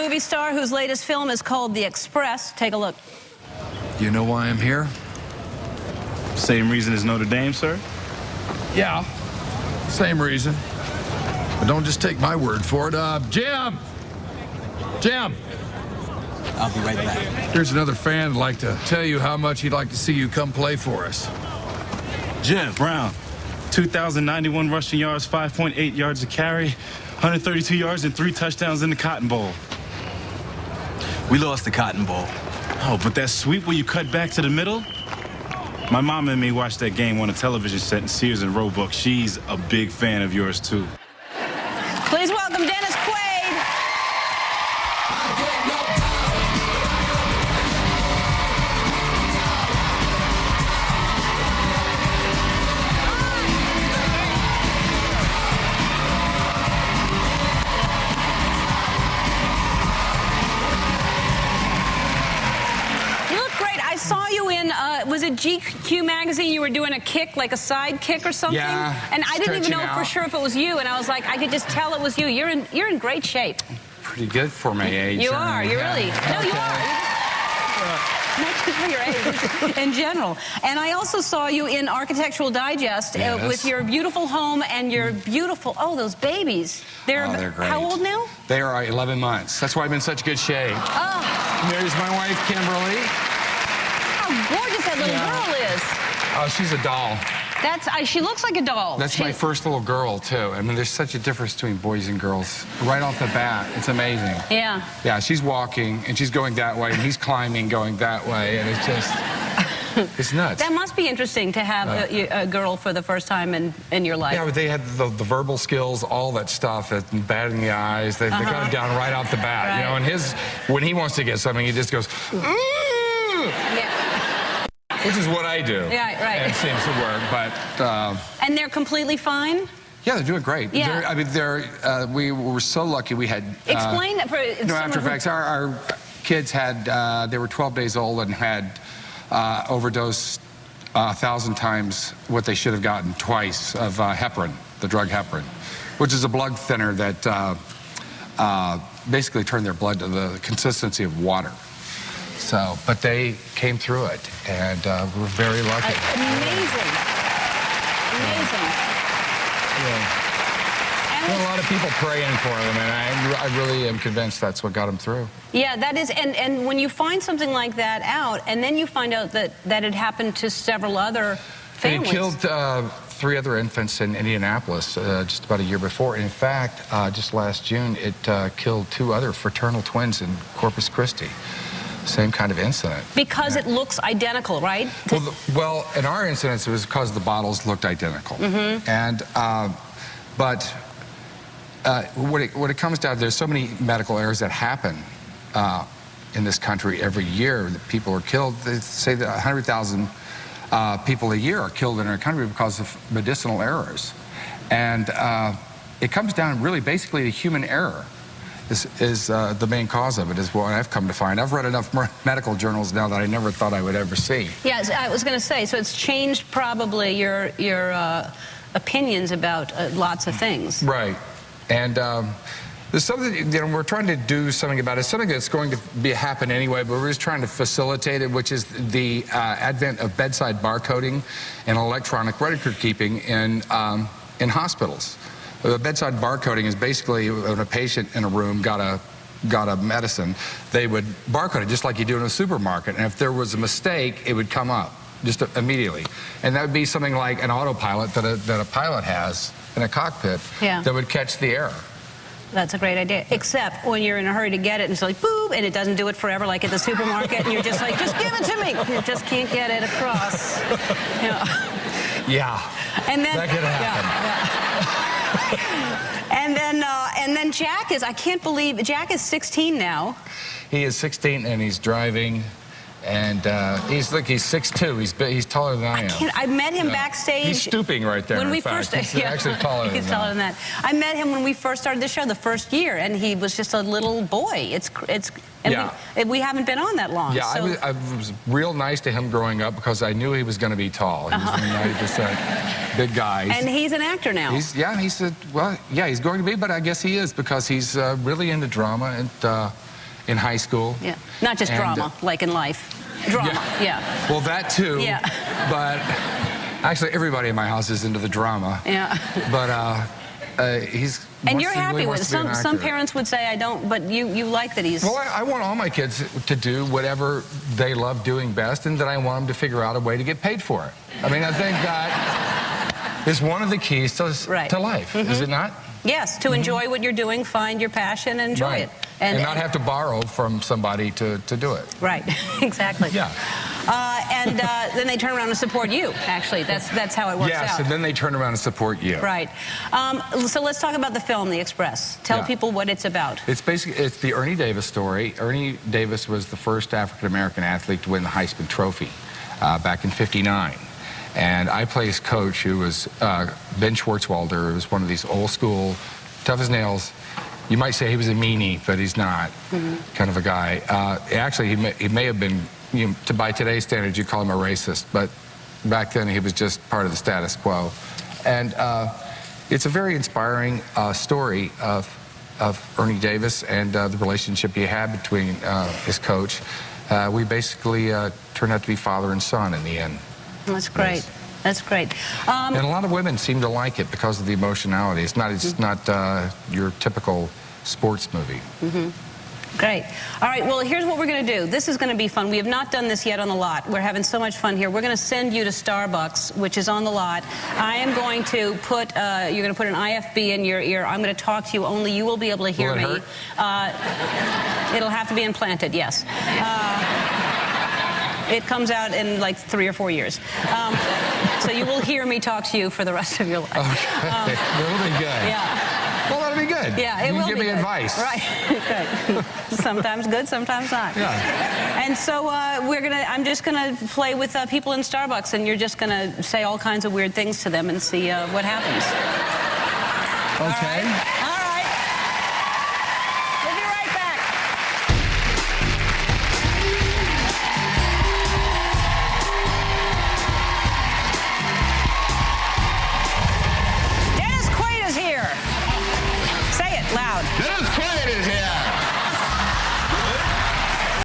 movie star whose latest film is called The Express. Take a look. You know why I'm here? Same reason as Notre Dame, sir? Yeah, same reason. But don't just take my word for it. Jim! Jim! I'll be right back. Here's another fan who'd like to tell you how much he'd like to see you come play for us. Jeff Brown, 2,091 rushing yards, 5.8 yards a carry, 132 yards, and 3 touchdowns in the Cotton Bowl. We lost the Cotton Bowl. Oh, but that sweep where you cut back to the middle? My mom and me watched that game on a television set in Sears and Roebuck. She's a big fan of yours, too. Please welcome Dennis Quaid. I saw you in, was it GQ magazine? You were doing a kick, like a side kick or something? Yeah. And I didn't even know for sure if it was you. And I was like, I could just tell it was you. You're in great shape. Pretty good for my age. You are. You're really. No, you are. Not just for your age, in general. And I also saw you in Architectural Digest with your beautiful home and your beautiful, those babies. They're great. How old now? They are 11 months. That's why I'm in such good shape. Oh. There's my wife, Kimberly. How gorgeous that little girl is. Oh, she's a doll. She looks like a doll. That's my first little girl, too. I mean, there's such a difference between boys and girls. Right off the bat, it's amazing. Yeah. Yeah, she's walking, and she's going that way, and he's climbing, going that way, and it's just, it's nuts. That must be interesting to have a girl for the first time in your life. Yeah, but they had the verbal skills, all that stuff, and batting the eyes. They got it down right off the bat, right. you know, and when he wants to get something, he just goes, Yeah. Which is what I do. Yeah, right. And it seems to work, but... And they're completely fine? Yeah, they're doing great. Yeah. I mean, we were so lucky we had... Explain it for... No, after effects. Our kids had... they were 12 days old and had overdosed 1,000 times what they should have gotten twice of heparin, the drug heparin, which is a blood thinner that basically turned their blood to the consistency of water. So, but they came through it, and we're very lucky. Amazing. Amazing. Yeah. And a lot of people praying for them, and I really am convinced that's what got them through. Yeah, that is, and when you find something like that out, and then you find out that it happened to several other families. And it killed 3 other infants in Indianapolis just about a year before. In fact, just last June, it killed 2 other fraternal twins in Corpus Christi. Same kind of incident. Because it looks identical, right? Well, in our incidents, it was because the bottles looked identical. And, but when it comes down, there's so many medical errors that happen in this country every year that people are killed. They say that 100,000 people a year are killed in our country because of medicinal errors. And it comes down really basically to human error. Is the main cause of it, is what I've come to find. I've read enough medical journals now that I never thought I would ever see. Yeah, I was going to say, so it's changed probably your opinions about lots of things. Right. And there's something, we're trying to do something about it. It's something that's going to happen anyway, but we're just trying to facilitate it, which is the advent of bedside barcoding and electronic record keeping in hospitals. The bedside barcoding is basically when a patient in a room got a medicine, they would barcode it just like you do in a supermarket. And if there was a mistake, it would come up just immediately. And that would be something like an autopilot that a pilot has in a cockpit that would catch the error. That's a great idea. Except when you're in a hurry to get it, and it's like, boop, and it doesn't do it forever, like at the supermarket, and you're just like, just give it to me. You just can't get it across. You know. Yeah. And then, that could happen. And then Jack is, I can't believe, Jack is 16 now. He is 16 and he's driving, and he's 6'2". He's taller than I am. I met him backstage. He's stooping right there. When he's actually taller than He's taller than that. I met him when we first started the show the first year, and he was just a little boy. We haven't been on that long. Yeah, so. I was real nice to him growing up because I knew he was going to be tall. He was 90% big guy. And he's an actor now. He's going to be, but I guess he is because he's really into drama, and in high school. Yeah. Not just And, drama, like in life. Drama, yeah. Well, that too. Yeah. But actually, everybody in my house is into the drama. Yeah. But he's. And you're happy with it. Some parents would say I don't, but you like that he's... Well, I want all my kids to do whatever they love doing best, and that I want them to figure out a way to get paid for it. I mean, I think that is one of the keys to life, is it not? Yes, to enjoy what you're doing, find your passion, and enjoy it. And not have to borrow from somebody to do it. Right, exactly. Yeah. And then they turn around and support you, actually. That's how it works out. Yes, and then they turn around and support you. Right. So let's talk about the film, The Express. Tell people what it's about. It's the Ernie Davis story. Ernie Davis was the first African-American athlete to win the Heisman Trophy back in '59. And I play his coach, who was Ben Schwartzwalder, who was one of these old school, tough as nails. You might say he was a meanie, but he's not kind of a guy. Actually, he may have been, by today's standards, you call him a racist, but back then he was just part of the status quo. And it's a very inspiring story of Ernie Davis and the relationship he had between his coach. We basically turned out to be father and son in the end. That's great. Yes. That's great. And a lot of women seem to like it because of the emotionality. It's not your typical sports movie. Great. All right, well, here's what we're going to do. This is going to be fun. We have not done this yet on the lot. We're having so much fun here. We're going to send you to Starbucks, which is on the lot. I am going to put, you're going to put an IFB in your ear. I'm going to talk to you. Only you will be able to hear me. It'll have to be implanted, yes. It comes out in like 3 or 4 years. So you will hear me talk to you for the rest of your life. Okay. That'll be good. Yeah. Well, that'll be good. Yeah, it will give be me good. advice. Right. Good. Sometimes good, sometimes not. Yeah. And so I'm just gonna play with people in Starbucks, and you're just gonna say all kinds of weird things to them and see what happens. Okay.